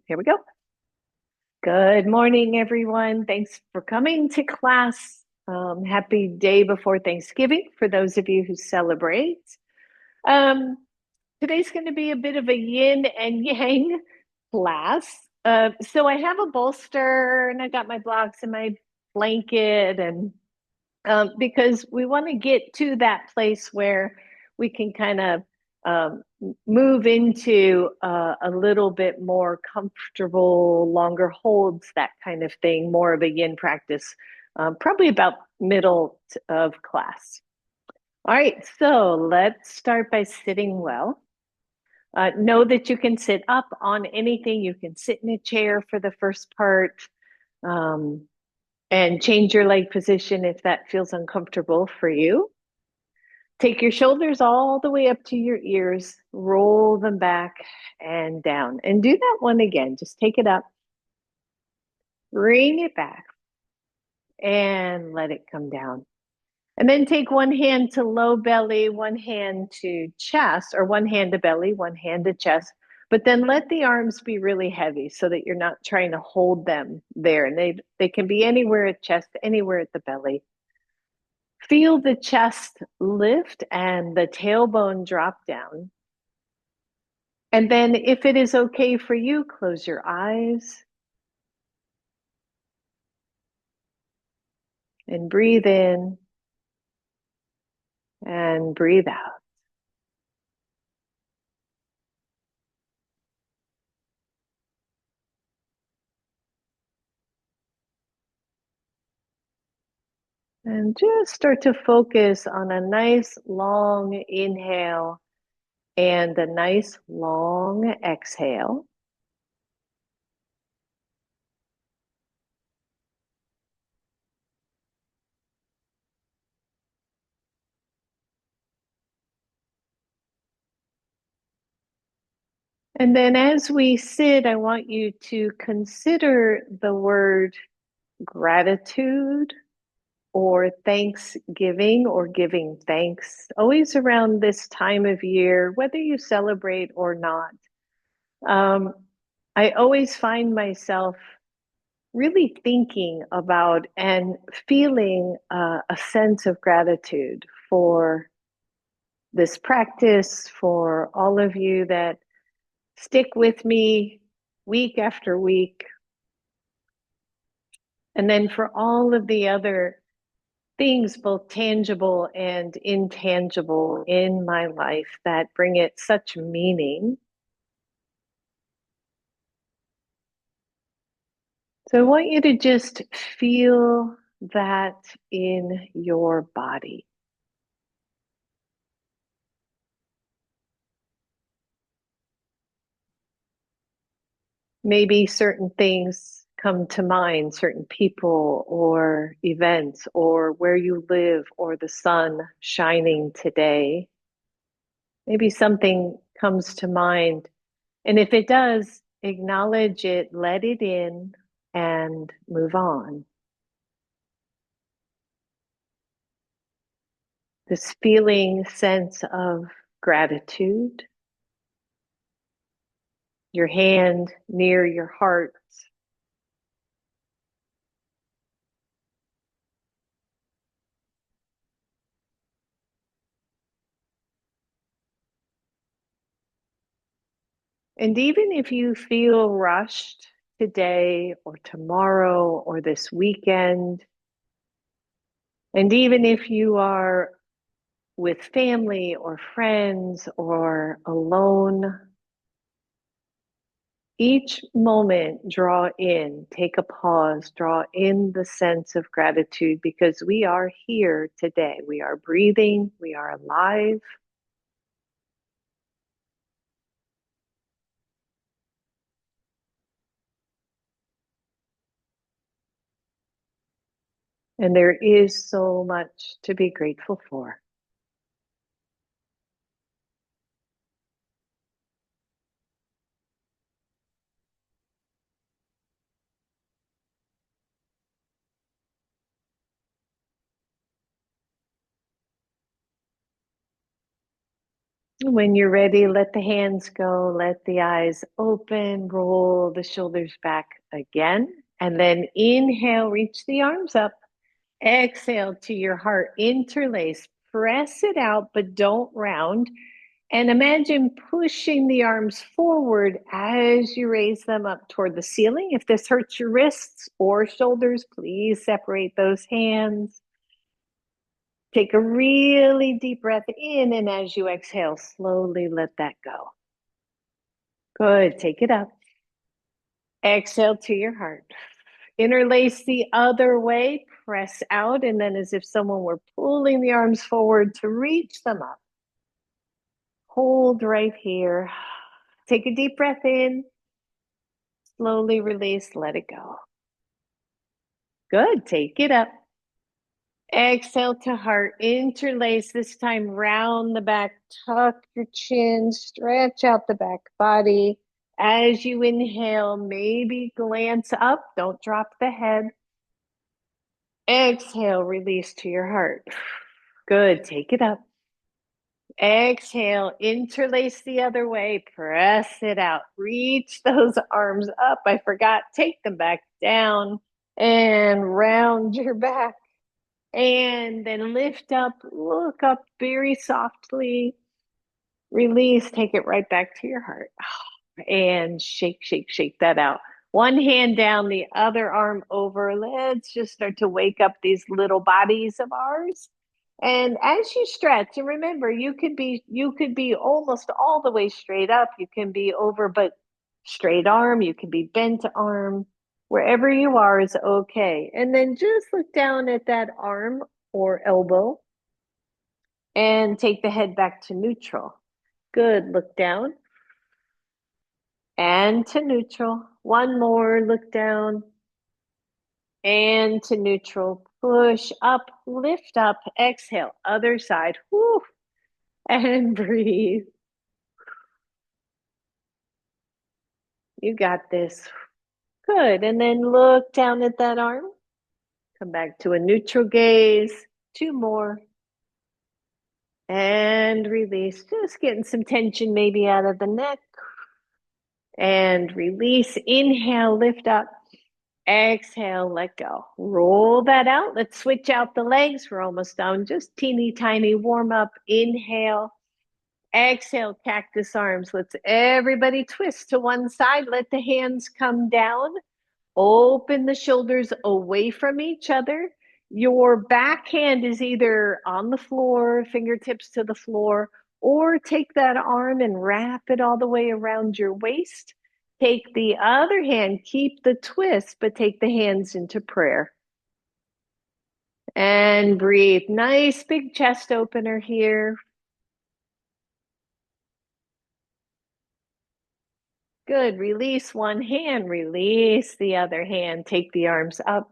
Here we go. Good morning, everyone. Thanks for coming to class. Happy day before Thanksgiving for those of you who celebrate. Um, Today's going to be a bit of a yin and yang class. So I have a bolster and I got my blocks and my blanket, and because we want to get to that place where we can kind of um, move into a little bit more comfortable, longer holds, that kind of thing, more of a yin practice, probably about middle of class. All right, so let's start by sitting well. Know that you can sit up on anything. You can sit in a chair for the first part. Um, and change your leg position if that feels uncomfortable for you. Take your shoulders all the way up to your ears, roll them back and down. And do that one again. Just take it up, bring it back, and let it come down. And then take one hand to low belly, one hand to chest, or one hand to belly, one hand to chest. But then let the arms be really heavy so that you're not trying to hold them there. And they can be anywhere at chest, anywhere at the belly. Feel the chest lift and the tailbone drop down. And then, if it is okay for you, close your eyes and breathe in and breathe out. And just start to focus on a nice long inhale and a nice long exhale. And then, as we sit, I want you to consider the word gratitude or Thanksgiving or giving thanks, always around this time of year, whether you celebrate or not. Um, I always find myself really thinking about and feeling a sense of gratitude for this practice, for all of you that stick with me week after week, and then for all of the other things, both tangible and intangible, in my life that bring it such meaning. So I want you to just feel that in your body. Maybe certain things come to mind, certain people or events, or where you live, or the sun shining today. Maybe something comes to mind. And if it does, acknowledge it, let it in, and move on. This feeling, sense of gratitude, your hand near your heart. And even if you feel rushed today or tomorrow or this weekend, and even if you are with family or friends or alone, each moment draw in, take a pause, draw in the sense of gratitude because we are here today. We are breathing, we are alive. And there is so much to be grateful for. When you're ready, let the hands go, let the eyes open, roll the shoulders back again, and then inhale, reach the arms up. Exhale to your heart, interlace, press it out, but don't round. And imagine pushing the arms forward as you raise them up toward the ceiling. If this hurts your wrists or shoulders, please separate those hands. Take a really deep breath in, and as you exhale, slowly let that go. Good. Take it up. Exhale to your heart. Interlace the other way, press out, and then as if someone were pulling the arms forward to reach them up. Hold right here. Take a deep breath in. Slowly release, let it go. Good. Take it up. Exhale to heart. Interlace this time, round the back, tuck your chin, stretch out the back body. As you inhale, maybe glance up, don't drop the head. Exhale, release to your heart. Good, take it up. Exhale, interlace the other way, press it out. Reach those arms up. I forgot, take them back down and round your back. And then lift up, look up very softly. Release, take it right back to your heart. And shake, shake, shake that out. One hand down, the other arm over. Let's just start to wake up these little bodies of ours. And as you stretch, and remember, you could be almost all the way straight up. You can be over, but straight arm, you can be bent arm. Wherever you are is okay. And then just look down at that arm or elbow and take the head back to neutral. Good. Look down and to neutral. One more. Look down and to neutral. Push up, lift up, exhale. Other side. Whew. And breathe. You got this. Good. And then look down at that arm. Come back to a neutral gaze. Two more. And release. Just getting some tension maybe out of the neck. And release. Inhale, lift up. Exhale, let go. Roll that out. Let's switch out the legs. We're almost done. Just teeny tiny warm up. Inhale. Exhale, cactus arms. Let's everybody twist to one side. Let the hands come down. Open the shoulders away from each other. Your back hand is either on the floor, fingertips to the floor, or take that arm and wrap it all the way around your waist. Take the other hand, keep the twist, but take the hands into prayer. And breathe. Nice big chest opener here. Good. Release one hand, release the other hand. Take the arms up.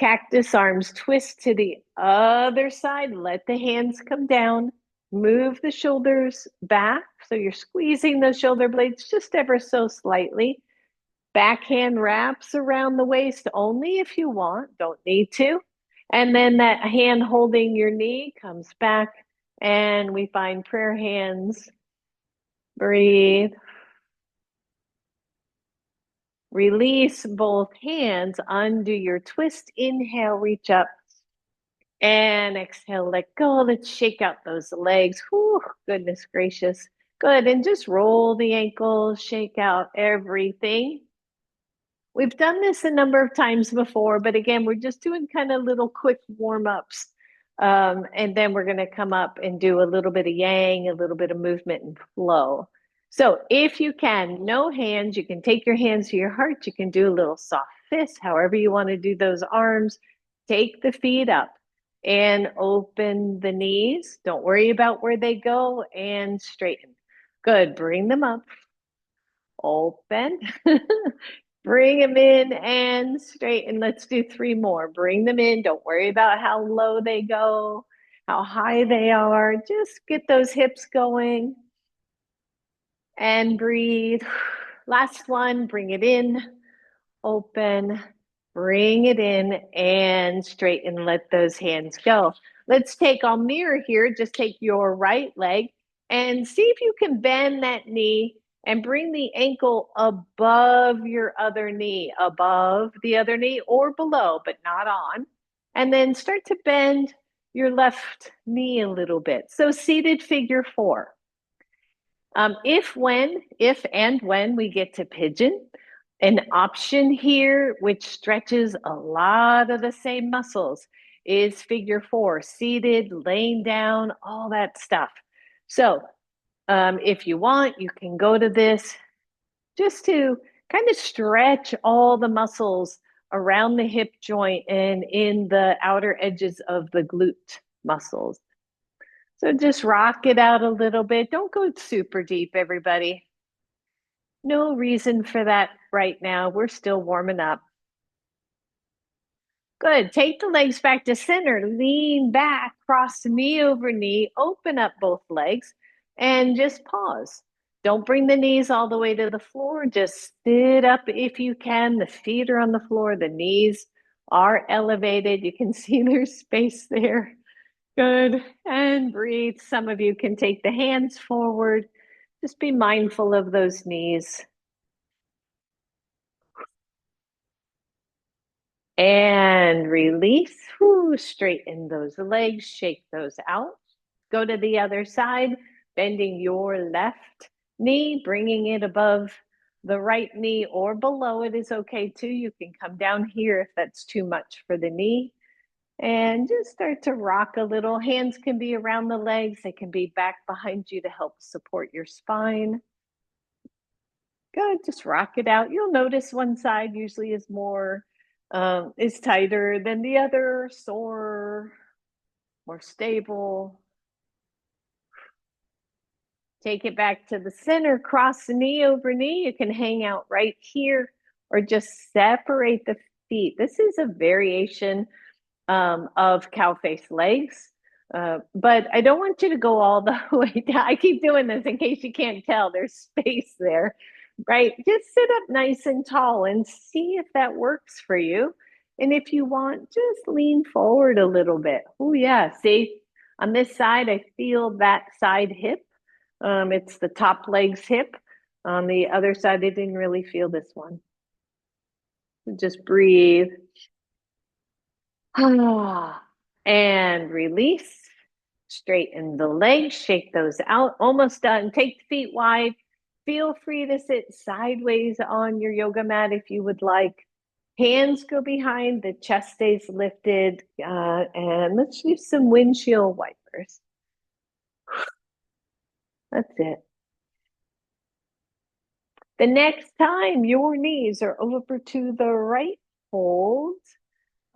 Cactus arms, twist to the other side. Let the hands come down. Move the shoulders back. So you're squeezing those shoulder blades just ever so slightly. Backhand wraps around the waist only if you want, don't need to. And then that hand holding your knee comes back and we find prayer hands. Breathe. Release both hands, undo your twist. Inhale, reach up. And exhale, let go. Let's shake out those legs. Whew, goodness gracious. Good. And just roll the ankles, shake out everything. We've done this a number of times before, but again, we're just doing kind of little quick warm-ups. And then we're going to come up and do a little bit of yang, a little bit of movement and flow. So if you can, no hands, you can take your hands to your heart. You can do a little soft fist, however you want to do those arms. Take the feet up and open the knees. Don't worry about where they go and straighten. Good. Bring them up. Open. Bring them in and straighten. Let's do three more. Bring them in. Don't worry about how low they go, how high they are. Just get those hips going and breathe. Last one. Bring it in. Open. Bring it in and straighten. Let those hands go. Let's take, I'll mirror here. Just take your right leg And see if you can bend that knee and bring the ankle above your other knee, above the other knee or below, but not on. And then start to bend your left knee a little bit. So seated figure four. If and when we get to pigeon, an option here, which stretches a lot of the same muscles, is figure four, seated, laying down, all that stuff. So if you want, you can go to this just to kind of stretch all the muscles around the hip joint and in the outer edges of the glute muscles. So just rock it out a little bit. Don't go super deep, everybody. No reason for that right now. We're still warming up. Good. Take the legs back to center. Lean back, cross knee over knee, open up both legs, and just pause. Don't bring the knees all the way to the floor. Just sit up if you can. The feet are on the floor. The knees are elevated. You can see there's space there. Good. And breathe. Some of you can take the hands forward. Just be mindful of those knees. And release. Whoo, straighten those legs, shake those out. Go to the other side, bending your left knee, bringing it above the right knee or below it is okay too. You can come down here if that's too much for the knee. And just start to rock a little. Hands can be around the legs. They can be back behind you to help support your spine. Good, just rock it out. You'll notice one side usually is tighter than the other, sore, more stable. Take it back to the center, cross the knee over knee. You can hang out right here or just separate the feet. This is a variation of cow face legs. But I don't want you to go all the way down. I keep doing this in case you can't tell. There's space there, right? Just sit up nice and tall and see if that works for you. And if you want, just lean forward a little bit. Oh, yeah. See, on this side, I feel that side hip. It's the top leg's hip. On the other side, I didn't really feel this one. Just breathe. And release. Straighten the legs, shake those out. Almost done. Take the feet wide. Feel free to sit sideways on your yoga mat if you would like. Hands go behind, the chest stays lifted. And let's use some windshield wipers. That's it. The next time your knees are over to the right, hold.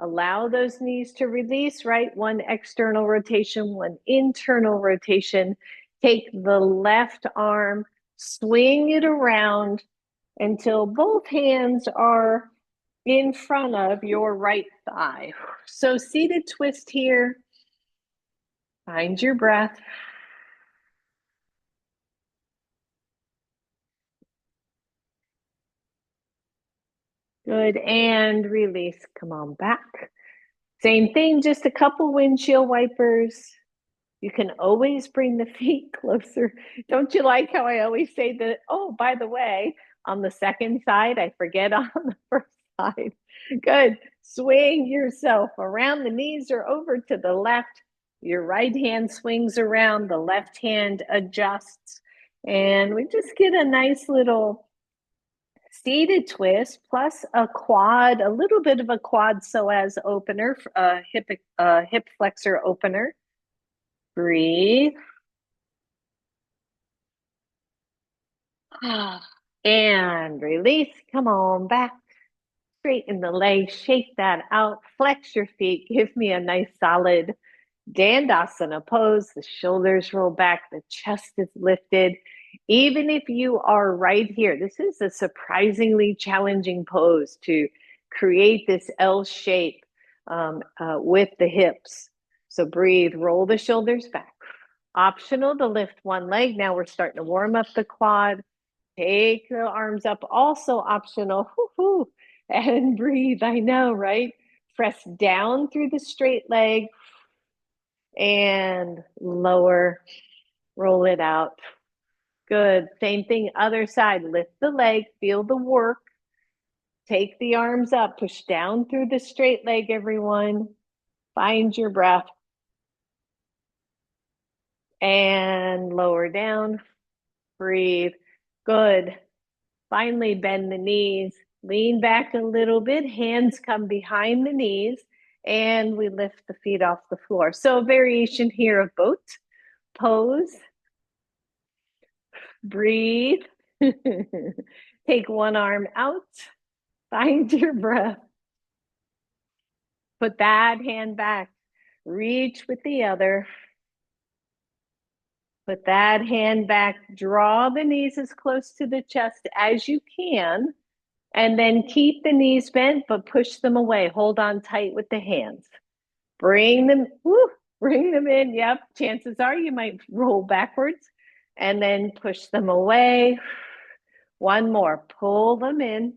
Allow those knees to release, right? One external rotation, one internal rotation. Take the left arm, swing it around until both hands are in front of your right thigh. So seated twist here. Find your breath. Good, and release. Come on back. Same thing, just a couple windshield wipers. You can always bring the feet closer. Don't you like how I always say that? Oh, by the way, on the second side, I forget on the first side. Good. Swing yourself around. The knees are over to the left. Your right hand swings around. The left hand adjusts. And we just get a nice little seated twist plus a quad, a little bit of a quad psoas opener, hip flexor opener. Breathe. And release. Come on back. Straighten the legs. Shake that out. Flex your feet. Give me a nice solid Dandasana pose. The shoulders roll back. The chest is lifted. Even if you are right here, this is a surprisingly challenging pose to create this L shape with the hips. So breathe. Roll the shoulders back. Optional to lift one leg. Now we're starting to warm up the quad. Take the arms up, also optional. Woo-hoo. And breathe. I know, right? Press down through the straight leg and lower Roll it out. Good. Same thing, other side. Lift the leg, feel the work. Take the arms up, push down through the straight leg, everyone. Find your breath. And lower down. Breathe. Good. Finally, bend the knees. Lean back a little bit. Hands come behind the knees. And we lift the feet off the floor. So a variation here of boat pose. Breathe. Take one arm out. Find your breath. Put that hand back. Reach with the other. Put that hand back. Draw the knees as close to the chest as you can. And then keep the knees bent, but push them away. Hold on tight with the hands. Bring them in. Yep. Chances are you might roll backwards and then push them away. One more. Pull them in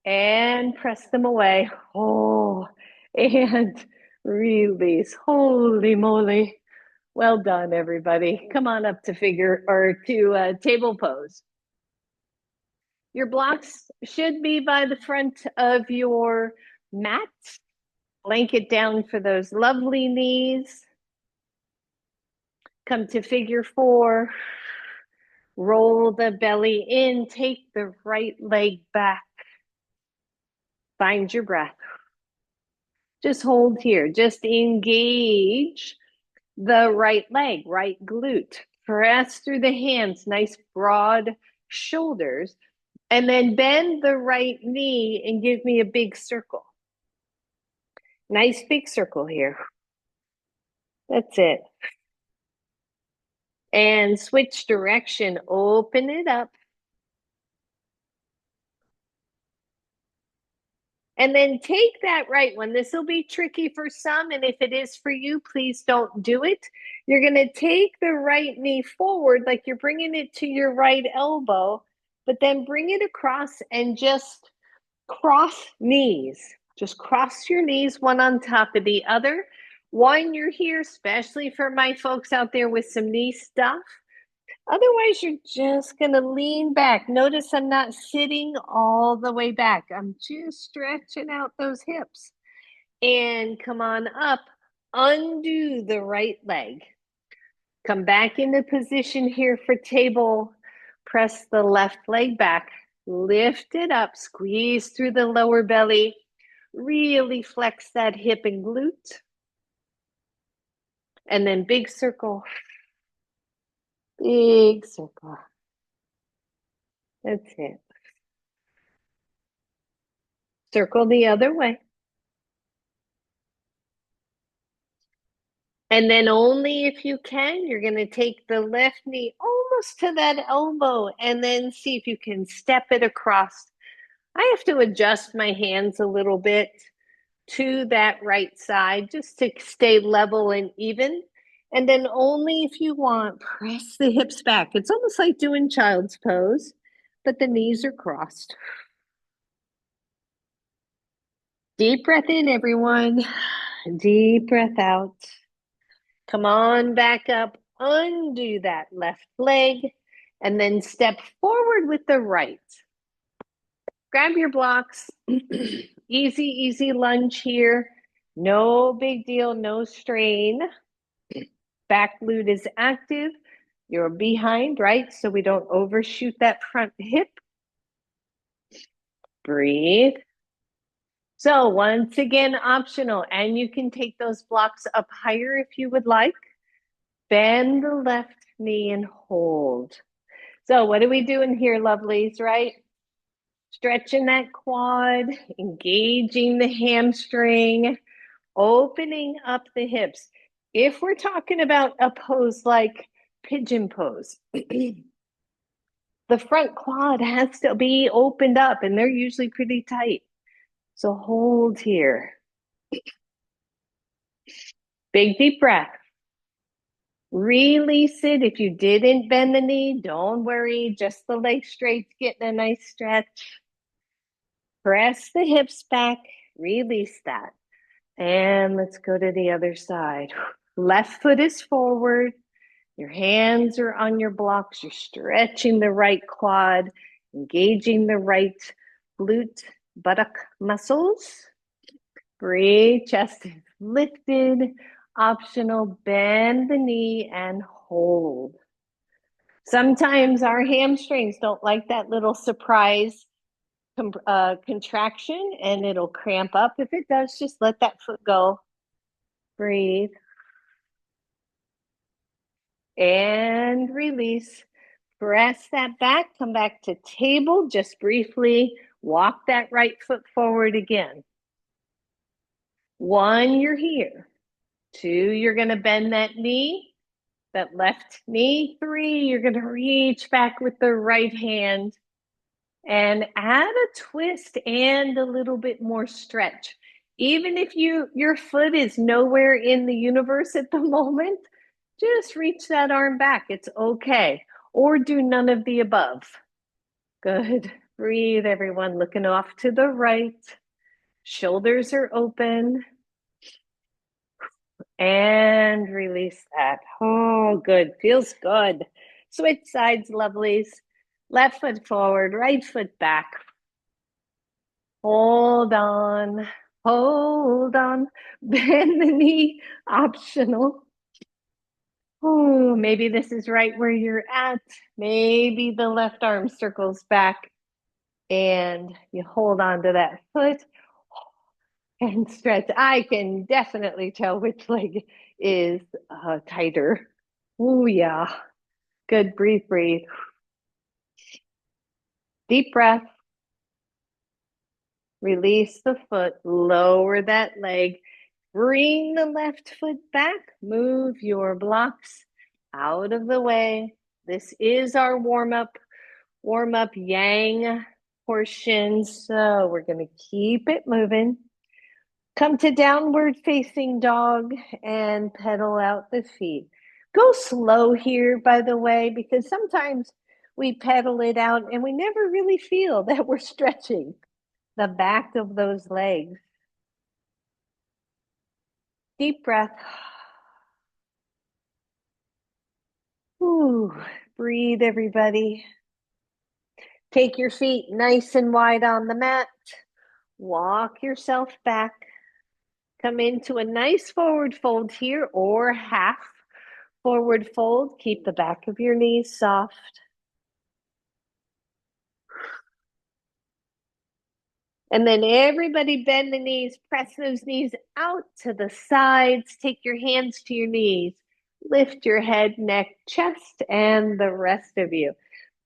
and press them away. Oh, and release. Holy moly. Well done, everybody. Come on up to table pose. Your blocks should be by the front of your mat. Blanket down for those lovely knees. Come to figure 4. Roll the belly in. Take the right leg back. Find your breath. Just hold here. Just engage the right leg, right glute. Press through the hands, nice broad shoulders. And then bend the right knee and give me a big circle. Nice big circle here. That's it. And switch direction. Open it up. And then take that right one. This will be tricky for some, and if it is for you, please don't do it. You're going to take the right knee forward like you're bringing it to your right elbow, but then bring it across and just cross knees. Just cross your knees one on top of the other. One, you're here, especially for my folks out there with some knee stuff. Otherwise, you're just going to lean back. Notice I'm not sitting all the way back. I'm just stretching out those hips. And come on up. Undo the right leg. Come back into position here for table. Press the left leg back. Lift it up. Squeeze through the lower belly. Really flex that hip and glute. And then big circle. Big circle. That's it. Circle the other way. And then only if you can, you're going to take the left knee almost to that elbow and then see if you can step it across. I have to adjust my hands a little bit to that right side just to stay level and even. And then only if you want, press the hips back. It's almost like doing child's pose, but the knees are crossed. Deep breath in, everyone. Deep breath out. Come on back up, undo that left leg, and then step forward with the right. Grab your blocks. Easy, easy lunge here. No big deal, no strain. Back glute is active. You're behind, right? So we don't overshoot that front hip. Breathe. So once again, optional, and you can take those blocks up higher if you would like. Bend the left knee and hold. So what are we doing here, lovelies, right? Stretching that quad, engaging the hamstring, opening up the hips. If we're talking about a pose like pigeon pose, the front quad has to be opened up and they're usually pretty tight. So hold here. Big deep breath. Release it. If you didn't bend the knee, don't worry. Just the leg straight's getting a nice stretch. Press the hips back. Release that. And let's go to the other side. Left foot is forward. Your hands are on your blocks. You're stretching the right quad, engaging the right glute buttock muscles. Breathe, chest is lifted. Optional, bend the knee and hold. Sometimes our hamstrings don't like that little surprise contraction and it'll cramp up. If it does, just let that foot go. Breathe. And release. Press that back, come back to table, just briefly walk that right foot forward again. 1, you're here. 2, you're gonna bend that knee, that left knee. 3, you're gonna reach back with the right hand and add a twist and a little bit more stretch. Even if your foot is nowhere in the universe at the moment, just reach that arm back. It's okay. Or do none of the above. Good. Breathe, everyone. Looking off to the right. Shoulders are open. And release that. Oh, good. Feels good. Switch sides, lovelies. Left foot forward, right foot back. Hold on. Hold on. Bend the knee. Optional. Oh, maybe this is right where you're at. Maybe the left arm circles back and you hold on to that foot and stretch. I can definitely tell which leg is tighter. Oh, yeah. Good. Breathe, breathe. Deep breath. Release the foot. Lower that leg. Bring the left foot back. Move your blocks out of the way. This is our warm-up yang portion. So we're going to keep it moving. Come to downward facing dog and pedal out the feet. Go slow here, by the way, because sometimes we pedal it out and we never really feel that we're stretching the back of those legs. Deep breath. Ooh, breathe, everybody. Take your feet nice and wide on the mat. Walk yourself back. Come into a nice forward fold here or half forward fold. Keep the back of your knees soft. And then everybody bend the knees, press those knees out to the sides. Take your hands to your knees. Lift your head, neck, chest, and the rest of you.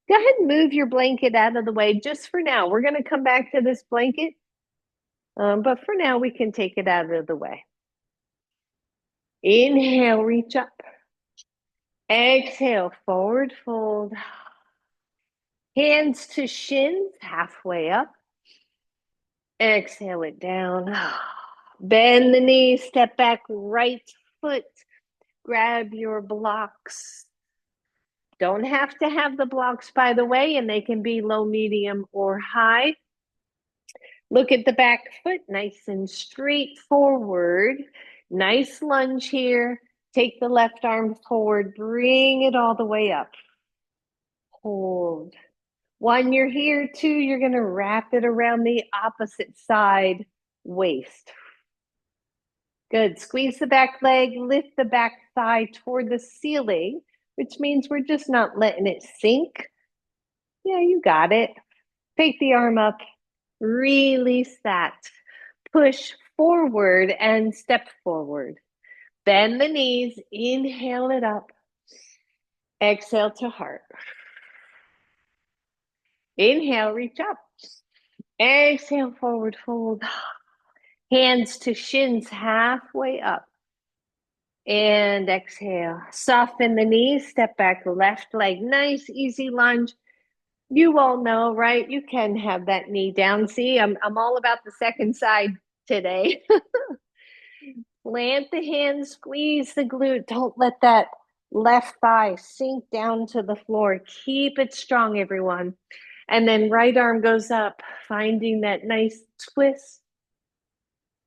Go ahead and move your blanket out of the way just for now. We're going to come back to this blanket, but for now we can take it out of the way. Inhale, reach up. Exhale, forward fold. Hands to shins, halfway up. Exhale it down. Bend the knees, step back, right foot. Grab your blocks. Don't have to have the blocks, by the way, and they can be low, medium, or high. Look at the back foot, nice and straight forward. Nice lunge here. Take the left arm forward, bring it all the way up. Hold. 1, you're here. 2, you're going to wrap it around the opposite side waist. Good. Squeeze the back leg, lift the back thigh toward the ceiling, which means we're just not letting it sink. Yeah, you got it. Take the arm up, release that. Push forward and step forward. Bend the knees, inhale it up. Exhale to heart. Inhale, reach up. Exhale, forward fold. Hands to shins, halfway up. And exhale. Soften the knees, step back, left leg. Nice, easy lunge. You all know, right? You can have that knee down. See, I'm all about the second side today. Plant the hands, squeeze the glute. Don't let that left thigh sink down to the floor. Keep it strong, everyone. And then right arm goes up, finding that nice twist.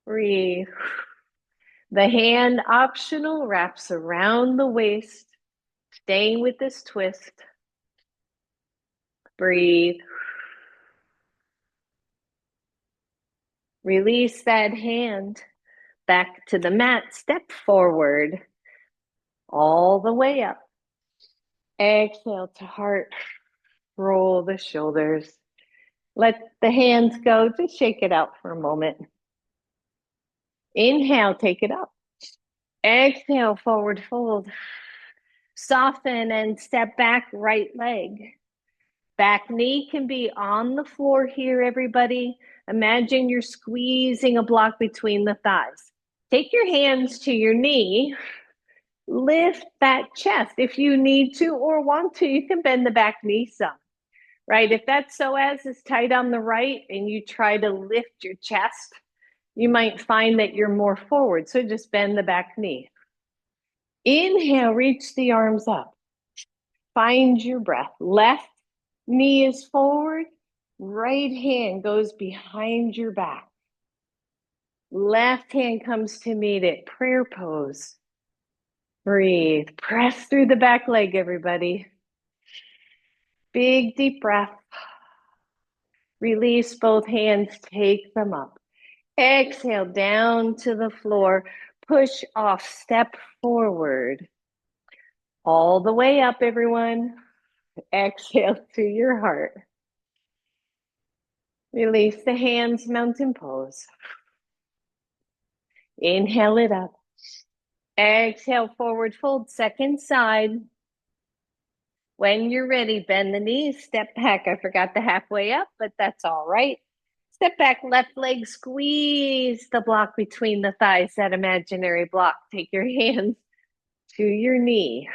Breathe. The hand, optional, wraps around the waist. Staying with this twist. Breathe. Release that hand back to the mat. Step forward all the way up. Exhale to heart. Roll the shoulders. Let the hands go. Just shake it out for a moment. Inhale, take it up. Exhale, forward fold. Soften and step back, right leg. Back knee can be on the floor here, everybody. Imagine you're squeezing a block between the thighs. Take your hands to your knee. Lift that chest. If you need to or want to, you can bend the back knee some, right? If that psoas is tight on the right and you try to lift your chest, you might find that you're more forward. So just bend the back knee. Inhale, reach the arms up. Find your breath. Left knee is forward. Right hand goes behind your back. Left hand comes to meet it. Prayer pose. Breathe. Press through the back leg, everybody. Big deep breath. Release both hands. Take them up. Exhale down to the floor. Push off. Step forward. All the way up, everyone. Exhale to your heart. Release the hands, mountain pose. Inhale it up. Exhale, forward fold, second side. When you're ready, bend the knees, step back. I forgot the halfway up, but that's all right. Step back, left leg, squeeze the block between the thighs, that imaginary block. Take your hands to your knee.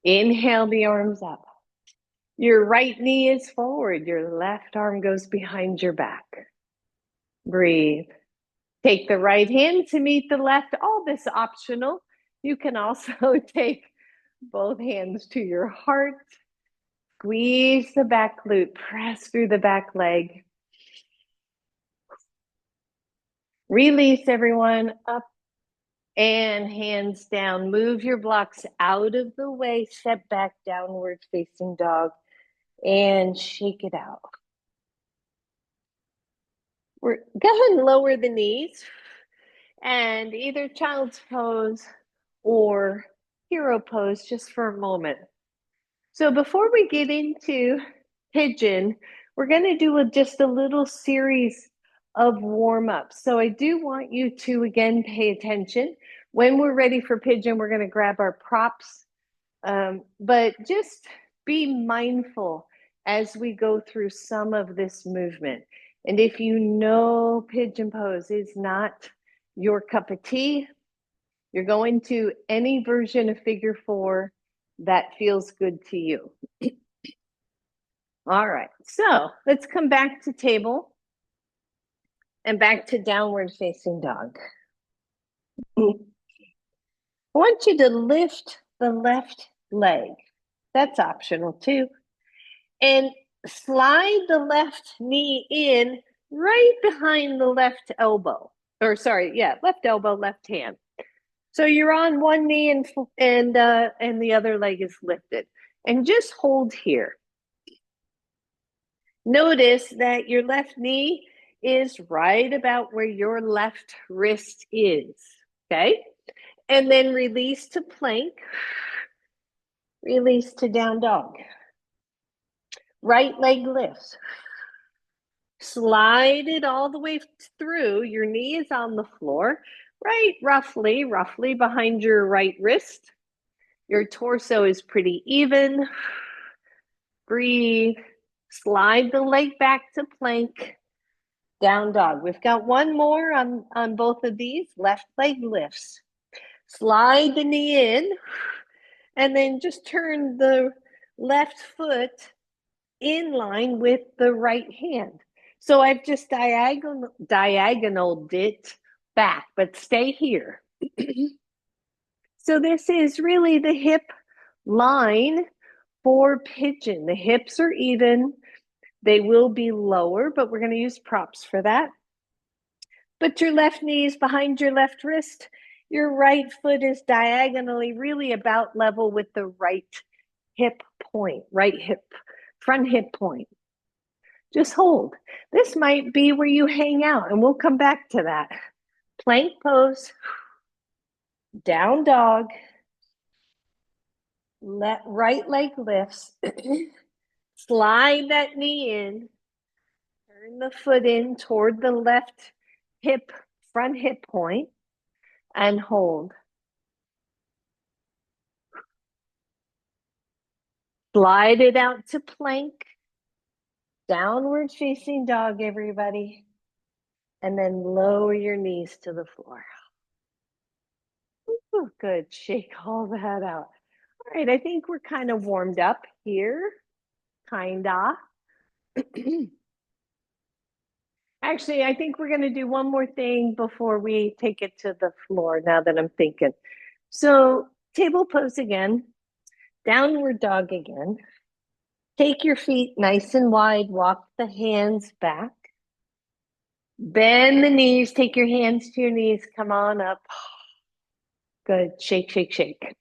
Inhale the arms up. Your right knee is forward. Your left arm goes behind your back. Breathe. Take the right hand to meet the left. All this optional. You can also take both hands to your heart. Squeeze the back glute. Press through the back leg. Release, everyone. Up and hands down. Move your blocks out of the way. Step back, downward facing dog. And shake it out. We're going to lower the knees and either child's pose or hero pose just for a moment. So before we get into pigeon, we're going to do just a little series of warm-ups. So I do want you to, again, pay attention. When we're ready for pigeon, we're going to grab our props. But just be mindful as we go through some of this movement. And if you know pigeon pose is not your cup of tea, you're going to any version of figure 4 that feels good to you. All right, so let's come back to table and back to downward facing dog. I want you to lift the left leg. That's optional too. And slide the left knee in right behind the left elbow. Or sorry, yeah, left elbow, left hand. So you're on one knee and the other leg is lifted. And just hold here. Notice that your left knee is right about where your left wrist is, okay? And then release to plank, release to down dog. Right leg lifts. Slide it all the way through. Your knee is on the floor, right roughly behind your right wrist. Your torso is pretty even. Breathe. Slide the leg back to plank. Down dog. We've got one more on both of these. Left leg lifts. Slide the knee in and then just turn the left foot in line with the right hand. So I've just diagonaled it back, but stay here. So this is really the hip line for pigeon. The hips are even. They will be lower, but we're going to use props for that. Put your left knees behind your left wrist Your right foot is diagonally really about level with the right hip point, right hip, front hip point. Just hold. This might be where you hang out, and we'll come back to that. Plank pose, down dog, right leg lifts, slide that knee in, turn the foot in toward the left hip, front hip point, and hold. Slide it out to plank, downward facing dog, everybody. And then lower your knees to the floor. Ooh, good. Shake all that out. All right, I think we're kind of warmed up here. Kinda. Actually, I think we're going to do one more thing before we take it to the floor now that I'm thinking. So, table pose again, downward dog again. Take your feet nice and wide, walk the hands back. Bend the knees, take your hands to your knees, come on up. Good. Shake, shake, shake.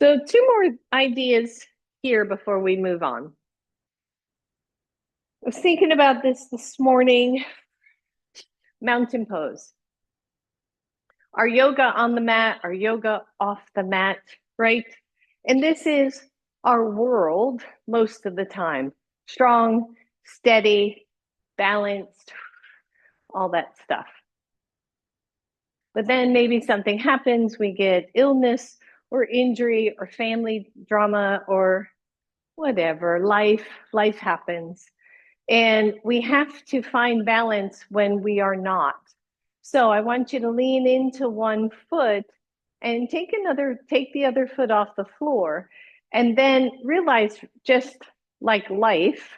So, two more ideas here before we move on. I was thinking about this morning. Mountain pose. Our yoga on the mat, our yoga off the mat, right? And this is our world most of the time. Strong, steady, balanced, all that stuff. But then maybe something happens, we get illness or injury or family drama or whatever, life happens. And we have to find balance when we are not. So I want you to lean into one foot and take the other foot off the floor, and then realize, just like life,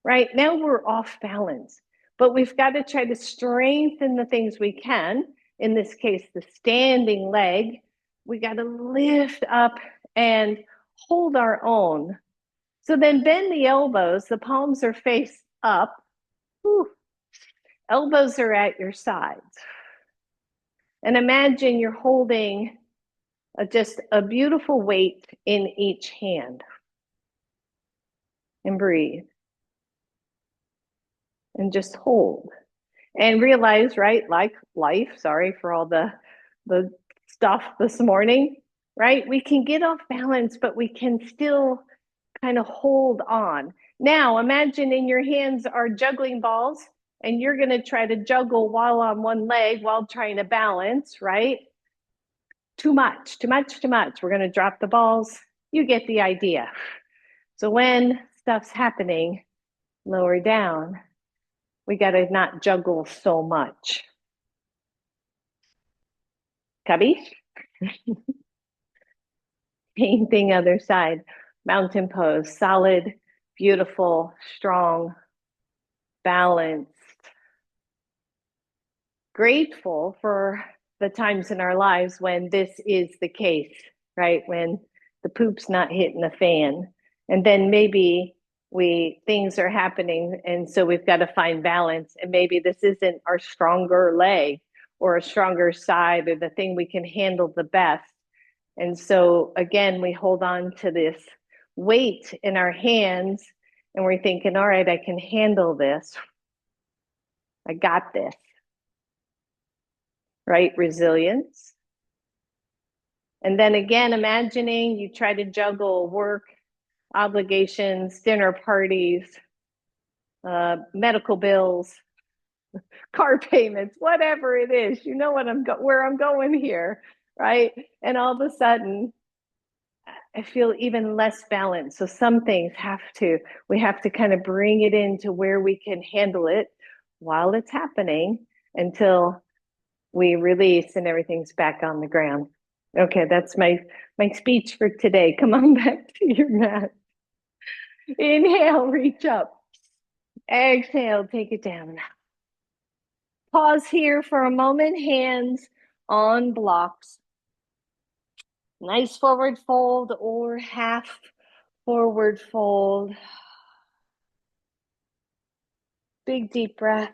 right? Now we're off balance, but we've got to try to strengthen the things we can. In this case, the standing leg. We got to lift up and hold our own. So then bend the elbows, the palms are face up. Whew. Elbows are at your sides. And imagine you're holding just a beautiful weight in each hand. And breathe. And just hold. And realize, right, like life, sorry for all the stuff this morning, right? We can get off balance, but we can still kind of hold on. Now, imagine in your hands are juggling balls, and you're going to try to juggle while on one leg while trying to balance, right? Too much, too much, too much. We're going to drop the balls. You get the idea. So when stuff's happening, lower down. We got to not juggle so much. Cubby? Same thing, other side. Mountain pose, solid, beautiful, strong, balanced. Grateful for the times in our lives when this is the case, right? When the poop's not hitting the fan. And then maybe things are happening, and so we've got to find balance. And maybe this isn't our stronger leg or a stronger side or the thing we can handle the best. And so again, we hold on to this weight in our hands, and we're thinking, all right, I can handle this. I got this. Right? Resilience. And then again, imagining you try to juggle work, obligations, dinner parties, medical bills, car payments, whatever it is. You know where I'm going here, right? And all of a sudden, I feel even less balanced. So some things we have to kind of bring it into where we can handle it while it's happening until we release and everything's back on the ground. Okay, that's my speech for today. Come on back to your mat. Inhale, reach up. Exhale, take it down. Pause here for a moment, hands on blocks. Nice forward fold or half forward fold. Big deep breath.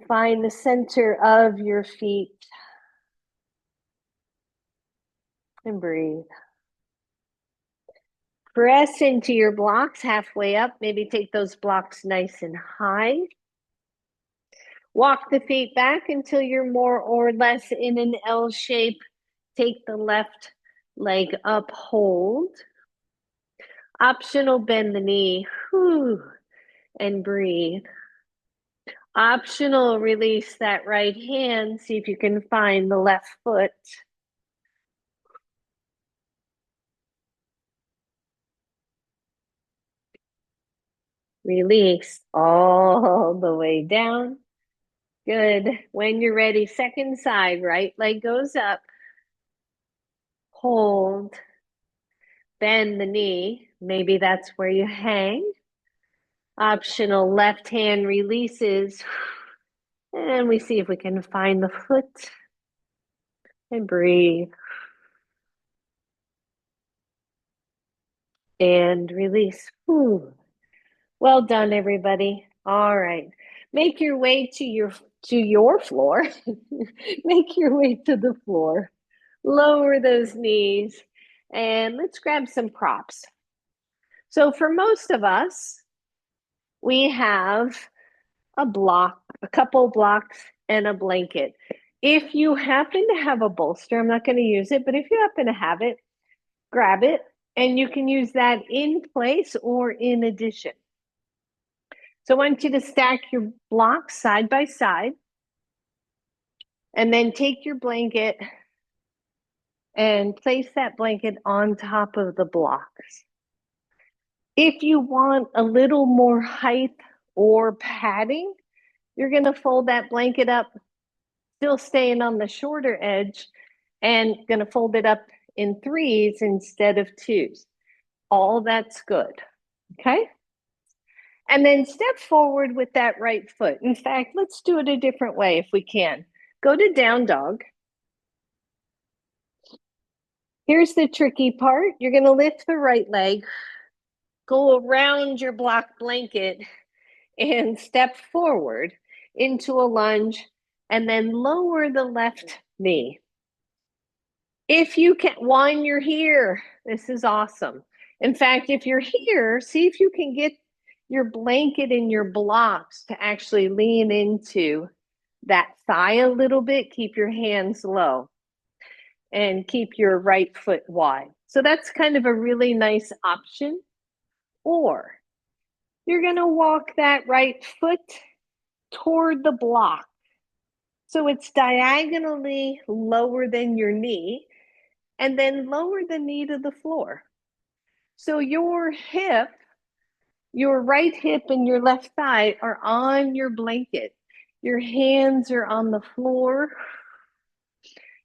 Find the center of your feet and breathe. Press into your blocks halfway up. Maybe take those blocks nice and high. Walk the feet back until you're more or less in an L shape. Take the left leg up, hold. Optional, bend the knee, and breathe. Optional, release that right hand. See if you can find the left foot. Release all the way down. Good. When you're ready, second side, right leg goes up. Hold. Bend the knee. Maybe that's where you hang. Optional, left hand releases. And we see if we can find the foot. And breathe. And release. Well done, everybody. All right. Make your way to your floor. Make your way to the floor. Lower those knees. And let's grab some props. So for most of us, we have a block, a couple blocks, and a blanket. If you happen to have a bolster, I'm not going to use it, but if you happen to have it, grab it, and you can use that in place or in addition. So I want you to stack your blocks side by side, and then take your blanket and place that blanket on top of the blocks. If you want a little more height or padding, you're going to fold that blanket up, still staying on the shorter edge, and going to fold it up in threes instead of twos. All that's good. Okay? And then step forward with that right foot. In fact, let's do it a different way if we can. Go to down dog. Here's the tricky part. You're going to lift the right leg, go around your block blanket, and step forward into a lunge, and then lower the left knee. If you can, while you're here, this is awesome. In fact, if you're here, see if you can get your blanket and your blocks to actually lean into that thigh a little bit. Keep your hands low and keep your right foot wide. So that's kind of a really nice option. Or you're going to walk that right foot toward the block. So it's diagonally lower than your knee, and then lower the knee to the floor. So your hip, your right hip and your left thigh are on your blanket. Your hands are on the floor.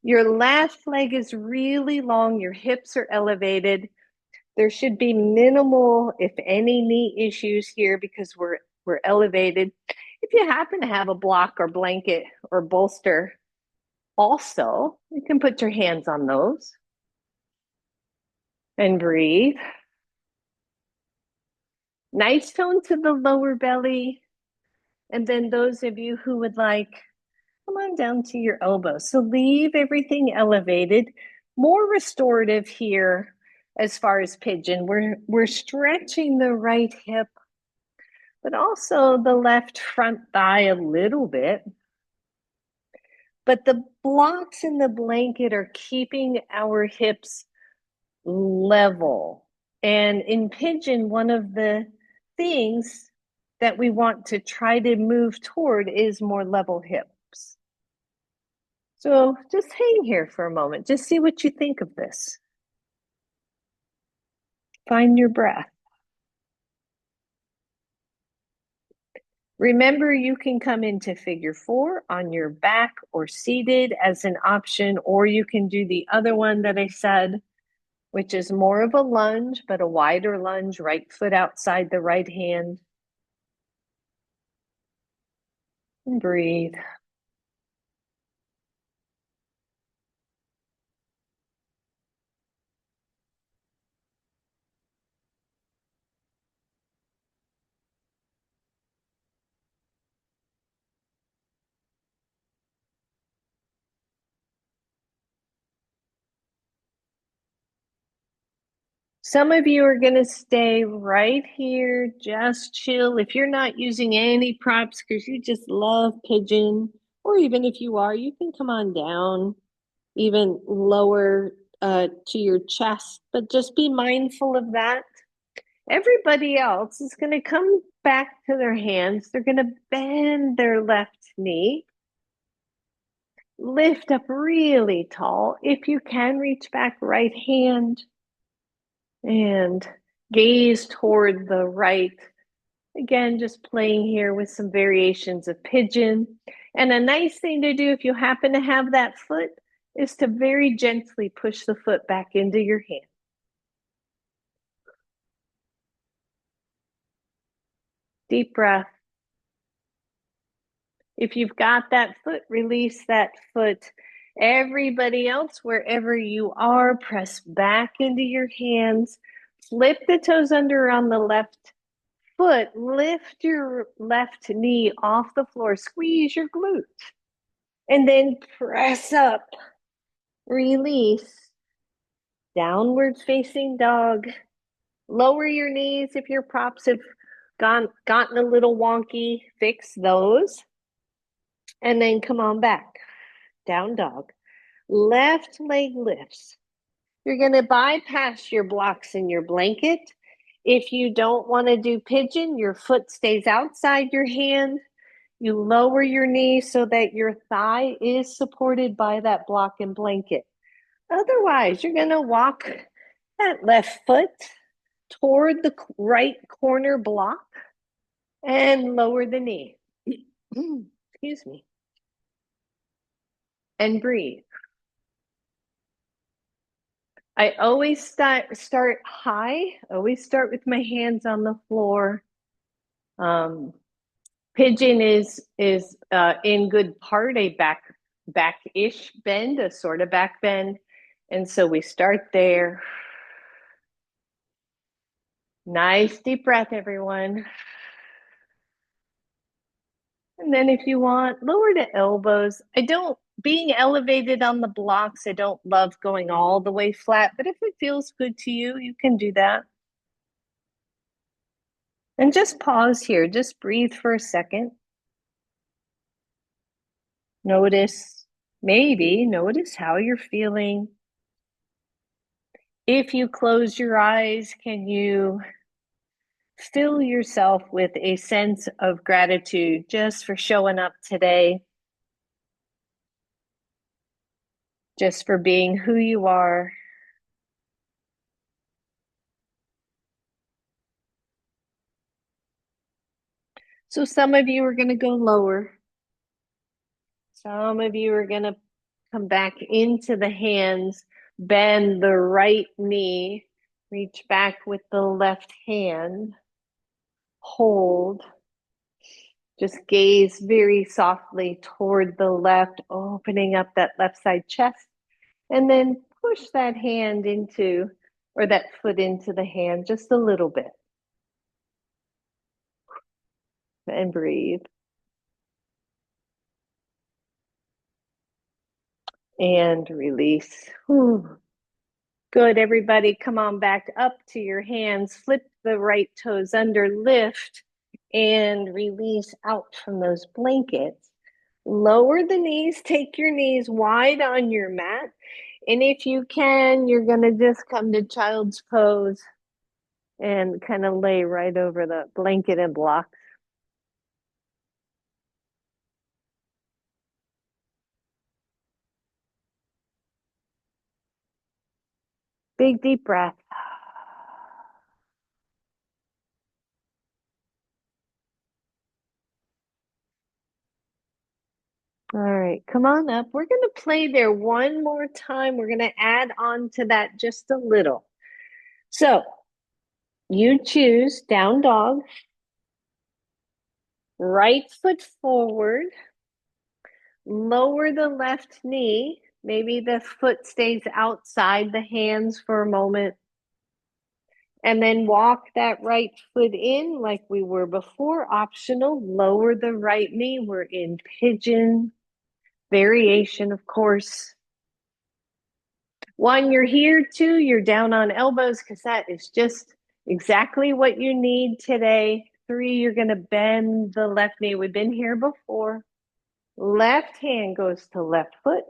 Your left leg is really long. Your hips are elevated. There should be minimal, if any, knee issues here because we're elevated. If you happen to have a block or blanket or bolster, also, you can put your hands on those and breathe. Nice tone to the lower belly. And then those of you who would like, come on down to your elbows. So leave everything elevated. More restorative here as far as pigeon. We're stretching the right hip, but also the left front thigh a little bit. But the blocks in the blanket are keeping our hips level. And in pigeon, one of the things that we want to try to move toward is more level hips. So just hang here for a moment. Just see what you think of this. Find your breath. Remember, you can come into figure 4 on your back or seated as an option, or you can do the other one that I said, which is more of a lunge, but a wider lunge, right foot outside the right hand. And breathe. Some of you are going to stay right here, just chill. If you're not using any props because you just love pigeon, or even if you are, you can come on down, even lower to your chest, but just be mindful of that. Everybody else is going to come back to their hands. They're going to bend their left knee, lift up really tall. If you can, reach back right hand and gaze toward the right. Again, just playing here with some variations of pigeon. And a nice thing to do if you happen to have that foot is to very gently push the foot back into your hand. Deep breath. If you've got that foot, release that foot. Everybody else, wherever you are, press back into your hands. Flip the toes under on the left foot. Lift your left knee off the floor. Squeeze your glute. And then press up. Release. Downward facing dog. Lower your knees if your props have gotten a little wonky. Fix those. And then come on back. Down dog. Left leg lifts. You're going to bypass your blocks in your blanket. If you don't want to do pigeon, your foot stays outside your hand. You lower your knee so that your thigh is supported by that block and blanket. Otherwise, you're going to walk that left foot toward the right corner block and lower the knee. Excuse me. And breathe. I always start high. Always start with my hands on the floor. Pigeon is in good part a back-ish bend, a sort of back bend, and so we start there. Nice deep breath, everyone. And then if you want, lower the elbows. Being elevated on the blocks, I don't love going all the way flat, but if it feels good to you, you can do that. And just pause here, just breathe for a second. Notice how you're feeling. If you close your eyes, can you fill yourself with a sense of gratitude just for showing up today? Just for being who you are. So some of you are going to go lower. Some of you are going to come back into the hands, bend the right knee, reach back with the left hand, hold. Just gaze very softly toward the left, opening up that left side chest, and then push that hand into, or that foot into the hand just a little bit. And breathe. And release. Whew. Good, everybody. Come on back up to your hands. Flip the right toes under, lift, and release out from those blankets. Lower the knees. Take your knees wide on your mat. And if you can, you're going to just come to child's pose and kind of lay right over the blanket and block. Big deep breath. All right, come on up. We're going to play there one more time. We're going to add on to that just a little. So you choose down dog, right foot forward, lower the left knee. Maybe the foot stays outside the hands for a moment. And then walk that right foot in like we were before. Optional, lower the right knee. We're in pigeon. Variation, of course. One, you're here. Two, you're down on elbows because that is just exactly what you need today. Three, you're going to bend the left knee. We've been here before. Left hand goes to left foot.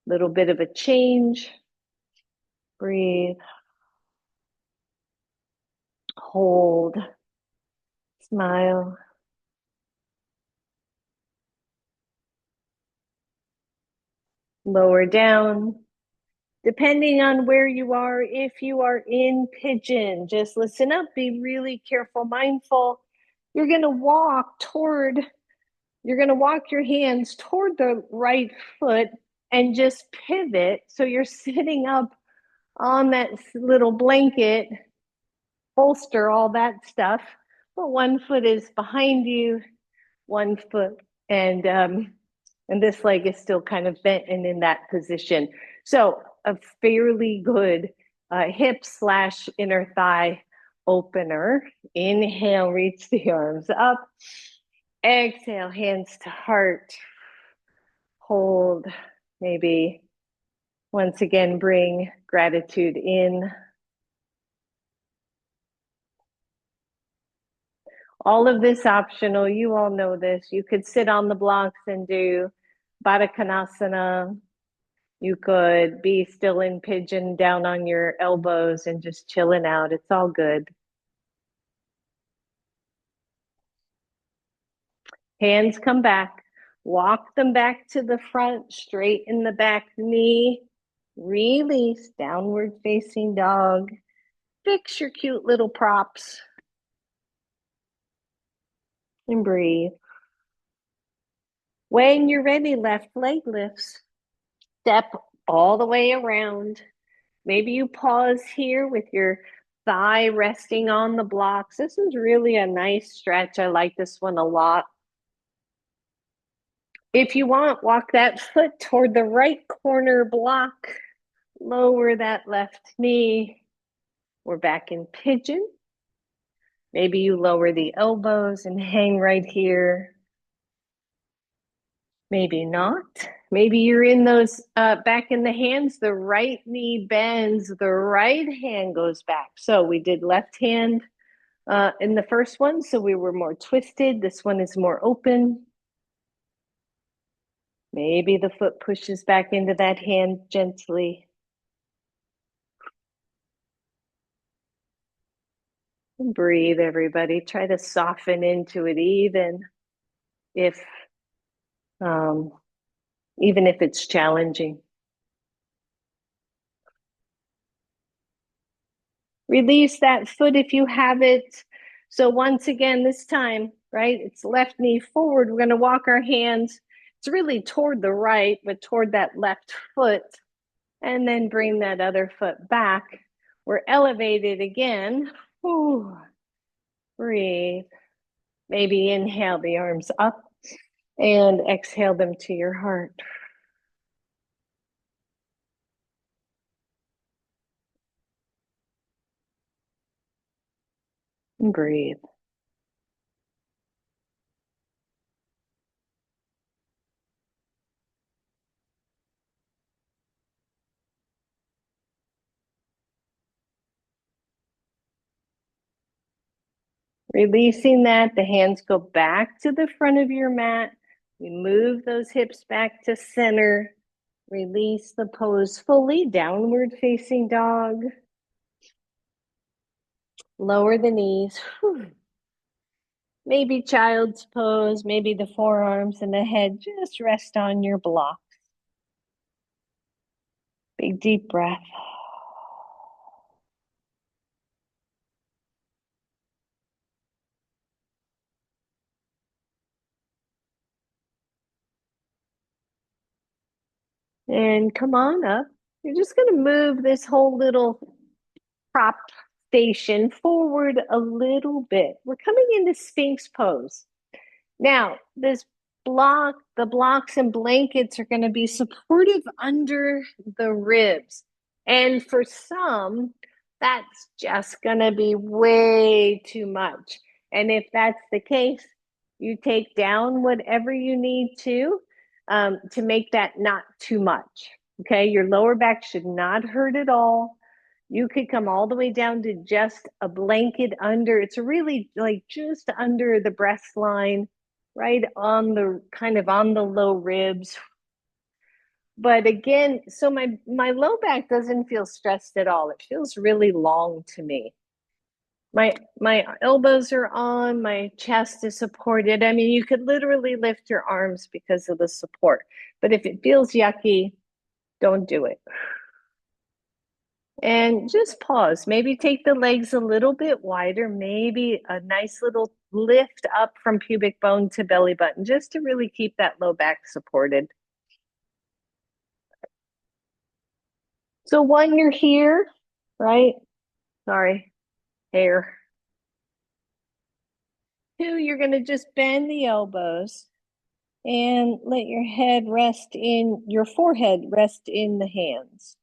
Little bit of a change. Breathe. Hold. Smile. Lower down. Depending on where you are, if you are in pigeon, just listen up, be really careful, mindful. You're going to walk toward, you're going to walk your hands toward the right foot and just pivot. So you're sitting up on that little blanket, bolster, all that stuff. But one foot is behind you, one foot, and this leg is still kind of bent and in that position. So a fairly good hip slash inner thigh opener. Inhale, reach the arms up. Exhale, hands to heart. Hold. Maybe once again, bring gratitude in. All of this optional. You all know this. You could sit on the blocks and do Baddha Konasana. You could be still in pigeon down on your elbows and just chilling out. It's all good. Hands come back. Walk them back to the front, straighten the back knee. Release, downward facing dog. Fix your cute little props. And breathe. When you're ready, left leg lifts. Step all the way around. Maybe you pause here with your thigh resting on the blocks. This is really a nice stretch. I like this one a lot. If you want, walk that foot toward the right corner block. Lower that left knee. We're back in pigeon. Maybe you lower the elbows and hang right here. Maybe not. Maybe you're in those back in the hands. The right knee bends, the right hand goes back. So we did left hand in the first one, so we were more twisted. This one is more open. Maybe the foot pushes back into that hand gently. And breathe, everybody. Try to soften into it, if um, even if it's challenging. Release that foot if you have it. So once again, this time, right, it's left knee forward. We're going to walk our hands. It's really toward the right, but toward that left foot. And then bring that other foot back. We're elevated again. Ooh. Breathe. Maybe inhale the arms up and exhale them to your heart. And breathe. Releasing that, the hands go back to the front of your mat. We move those hips back to center. Release the pose fully, downward facing dog. Lower the knees. Whew. Maybe child's pose, maybe the forearms and the head just rest on your block. Big deep breath. And come on up. You're just going to move this whole little prop station forward a little bit. We're coming into Sphinx pose. Now, the blocks and blankets are going to be supportive under the ribs. And for some, that's just going to be way too much. And if that's the case, you take down whatever you need to make that not too much. Okay, your lower back should not hurt at all. You could come all the way down to just a blanket under. It's really like just under the breast line, right on the kind of on the low ribs. But again, so my low back doesn't feel stressed at all. It feels really long to me. My elbows are on, my chest is supported. I mean, you could literally lift your arms because of the support. But if it feels yucky, don't do it. And just pause. Maybe take the legs a little bit wider, maybe a nice little lift up from pubic bone to belly button, just to really keep that low back supported. So when you're here, right? Sorry, hair. Two, you're going to just bend the elbows and let your head rest in your forehead, rest in the hands.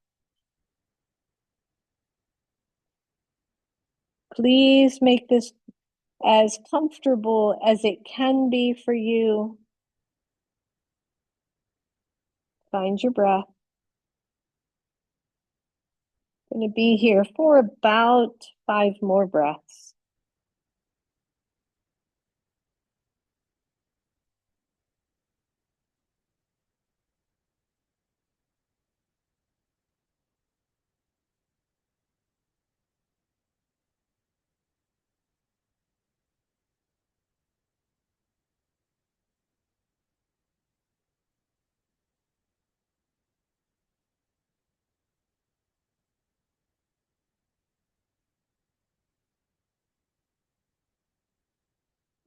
Please make this as comfortable as it can be for you. Find your breath. Going to be here for about 5 more breaths.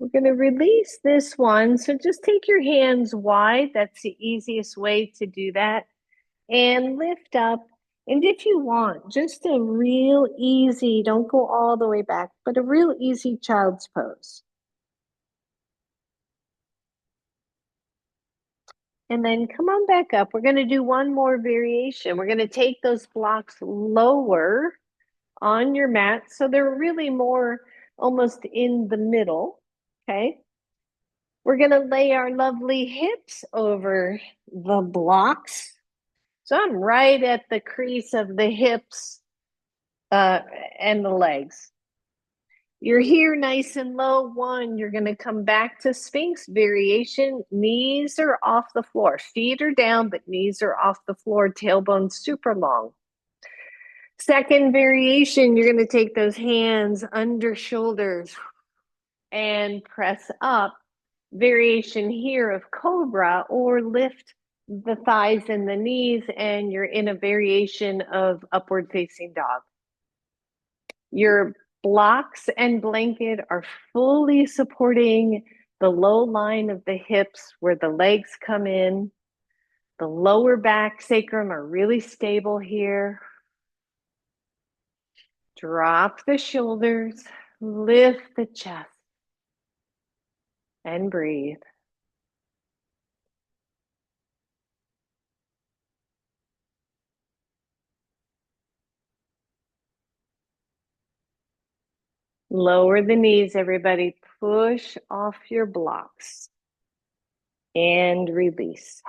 We're going to release this one. So just take your hands wide. That's the easiest way to do that. And lift up. And if you want, just a real easy, don't go all the way back, but a real easy child's pose. And then come on back up. We're going to do one more variation. We're going to take those blocks lower on your mat. So they're really more almost in the middle. Okay. We're going to lay our lovely hips over the blocks. So I'm right at the crease of the hips and the legs. You're here nice and low. One, you're going to come back to Sphinx variation. Knees are off the floor. Feet are down, but knees are off the floor. Tailbone super long. Second variation, you're going to take those hands under shoulders and press up. Variation here of cobra, or lift the thighs and the knees, and you're in a variation of upward facing dog. Your blocks and blanket are fully supporting the low line of the hips where the legs come in. The lower back, sacrum are really stable here. Drop the shoulders, lift the chest, and breathe. Lower the knees, everybody. Push off your blocks and release.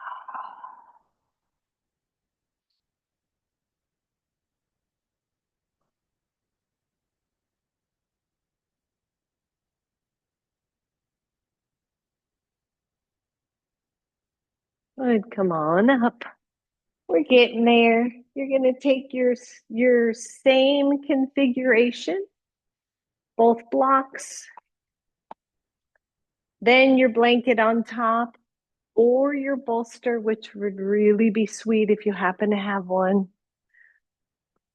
Good. Come on up. We're getting there. You're going to take your same configuration, both blocks, then your blanket on top, or your bolster, which would really be sweet if you happen to have one.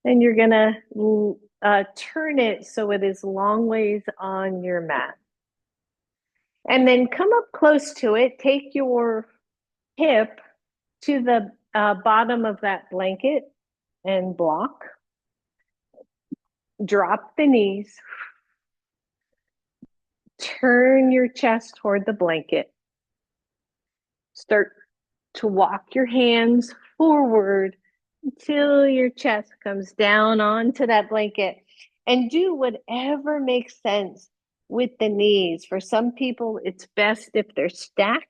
And you're going to turn it so it is long ways on your mat. And then come up close to it. Take your hip to the bottom of that blanket and block. Drop the knees. Turn your chest toward the blanket. Start to walk your hands forward until your chest comes down onto that blanket. And do whatever makes sense with the knees. For some people, it's best if they're stacked.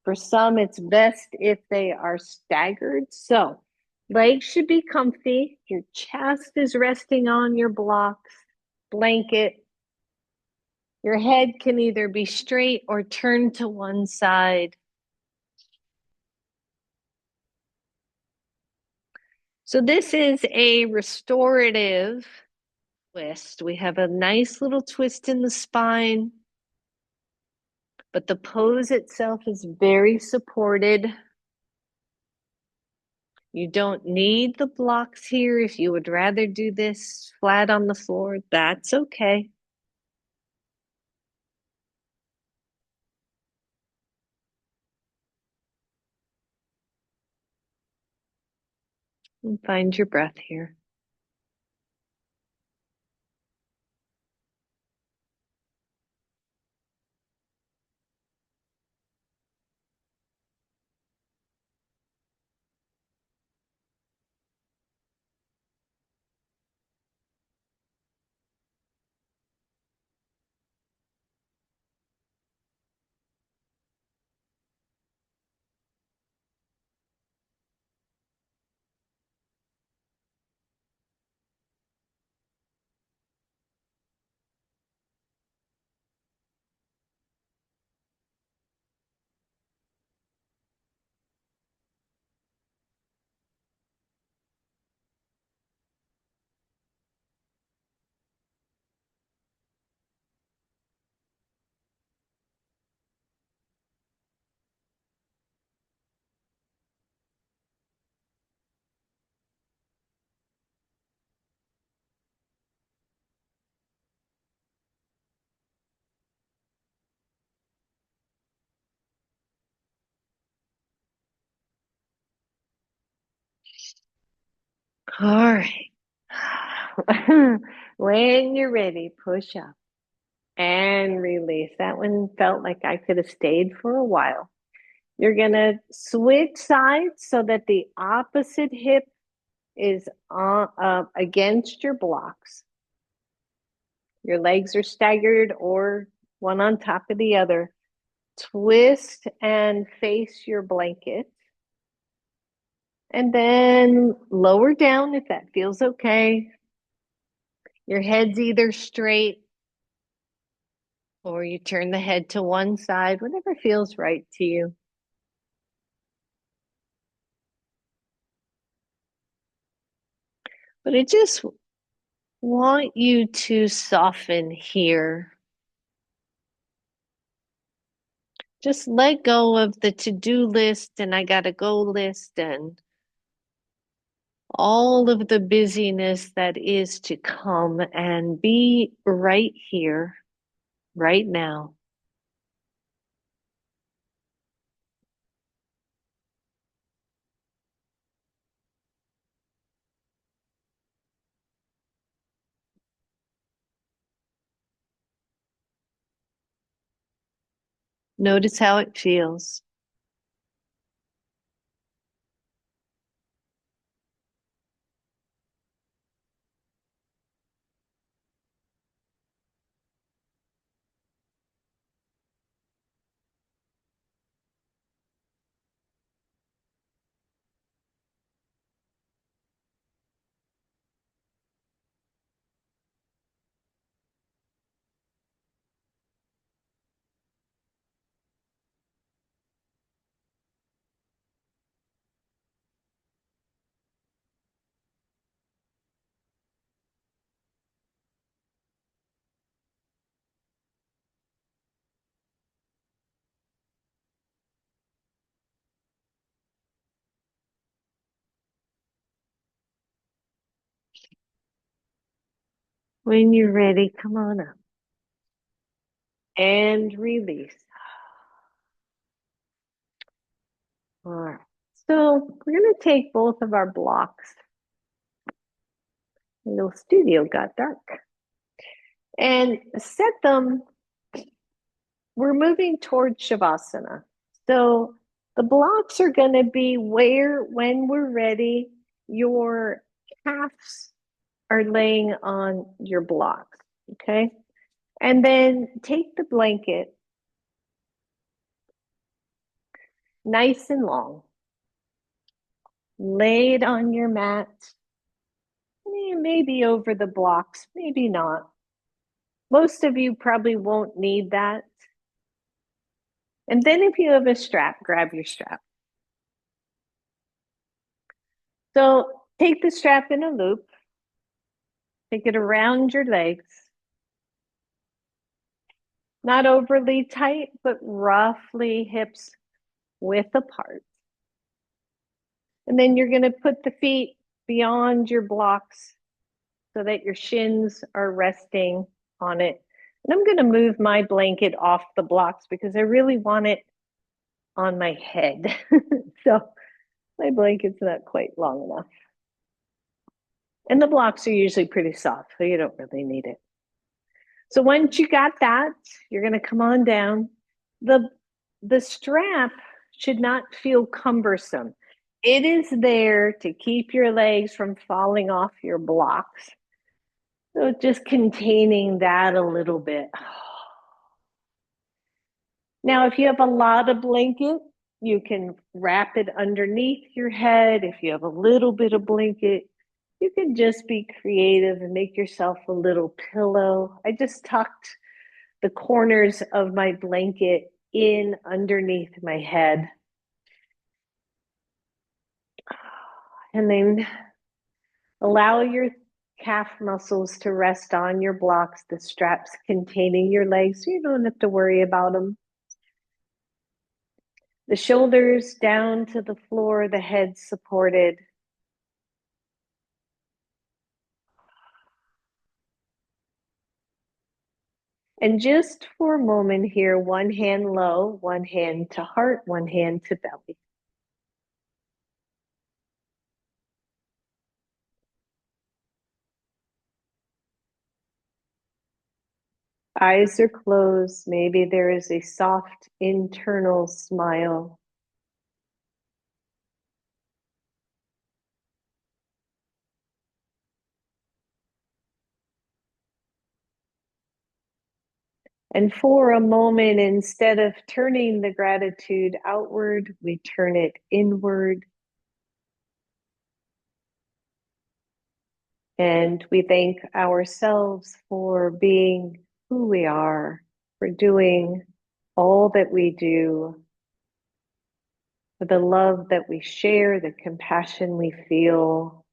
For some, it's best if they are staggered. So Legs should be comfy. Your chest is resting on your blocks, blanket. Your head can either be straight or turned to one side. So this is a restorative twist. We have a nice little twist in the spine, but the pose itself is very supported. You don't need the blocks here. If you would rather do this flat on the floor, that's okay. And find your breath here. All right. When you're ready, push up and release. That one felt like I could have stayed for a while. You're going to switch sides so that the opposite hip is against your blocks. Your legs are staggered or one on top of the other. Twist and face your blanket. And then lower down if that feels okay. Your head's either straight or you turn the head to one side, whatever feels right to you. But I just want you to soften here. Just let go of the to-do list and I gotta go list and all of the busyness that is to come and be right here, right now. Notice how it feels. When you're ready, come on up and release. All right. So we're going to take both of our blocks. The little studio got dark. And set them. We're moving towards Shavasana. So the blocks are going to be where, when we're ready, your calves are laying on your blocks. Okay. And then take the blanket nice and long. Lay it on your mat, maybe over the blocks, maybe not. Most of you probably won't need that. And then if you have a strap, grab your strap. So take the strap in a loop, take it around your legs, not overly tight, but roughly hips width apart. And then you're going to put the feet beyond your blocks so that your shins are resting on it. And I'm going to move my blanket off the blocks because I really want it on my head. So my blanket's not quite long enough. And the blocks are usually pretty soft, so you don't really need it. So once you got that, you're going to come on down. The strap should not feel cumbersome. It is there to keep your legs from falling off your blocks. So just containing that a little bit. Now, if you have a lot of blanket, you can wrap it underneath your head. If you have a little bit of blanket, you can just be creative and make yourself a little pillow. I just tucked the corners of my blanket in underneath my head. And then allow your calf muscles to rest on your blocks, the straps containing your legs, so you don't have to worry about them. The shoulders down to the floor, the head supported. And just for a moment here, one hand low, one hand to heart, one hand to belly. Eyes are closed. Maybe there is a soft internal smile. And for a moment, instead of turning the gratitude outward, we turn it inward. And we thank ourselves for being who we are, for doing all that we do, for the love that we share, the compassion we feel,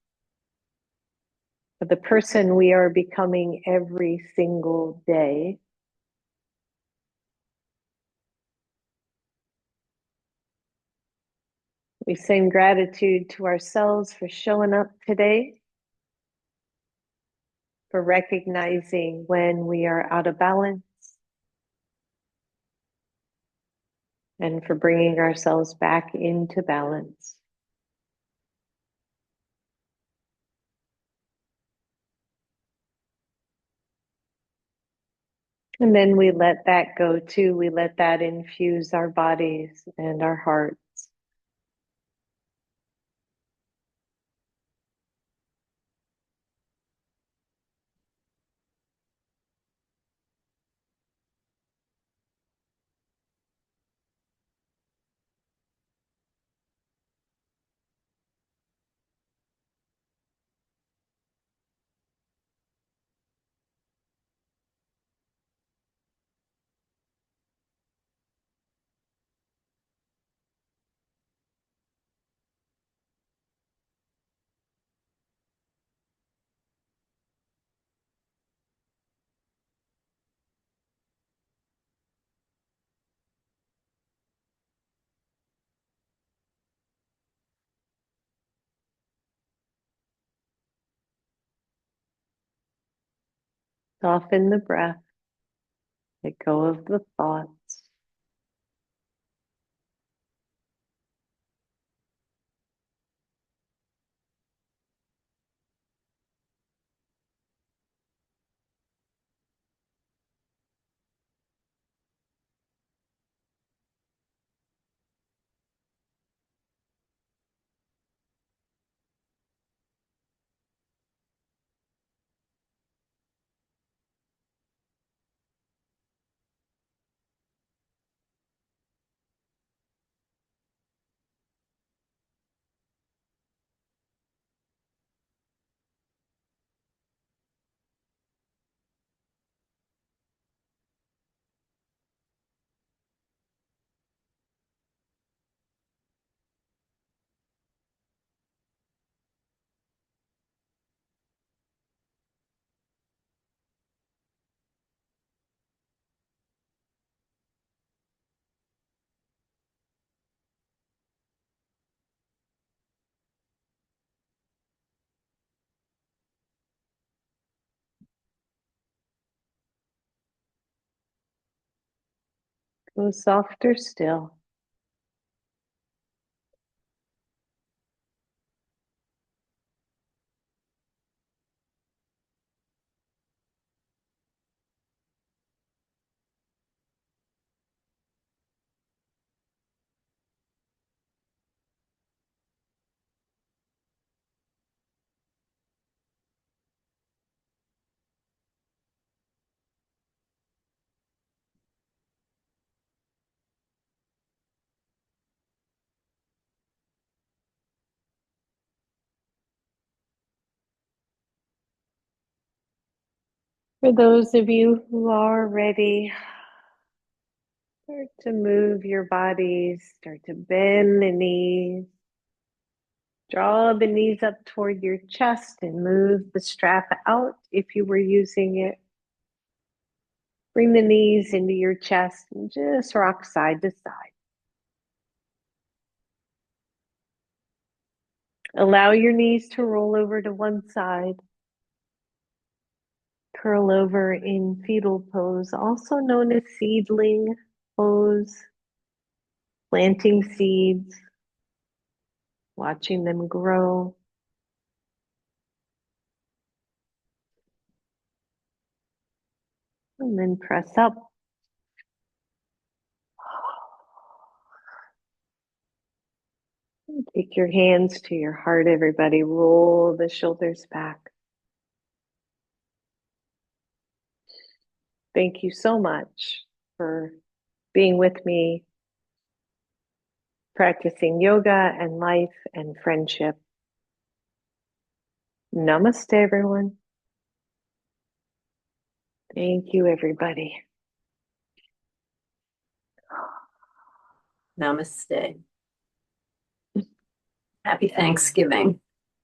for the person we are becoming every single day. We send gratitude to ourselves for showing up today, for recognizing when we are out of balance, and for bringing ourselves back into balance. And then we let that go too. We let that infuse our bodies and our hearts. Soften the breath. Let go of the thoughts. Go softer still. For those of you who are ready, start to move your bodies, start to bend the knees. Draw the knees up toward your chest and move the strap out if you were using it. Bring the knees into your chest and just rock side to side. Allow your knees to roll over to one side. Curl over in fetal pose, also known as seedling pose, planting seeds, watching them grow. And then press up. And take your hands to your heart, everybody. Roll the shoulders back. Thank you so much for being with me, practicing yoga and life and friendship. Namaste, everyone. Thank you, everybody. Namaste. Happy Thanksgiving.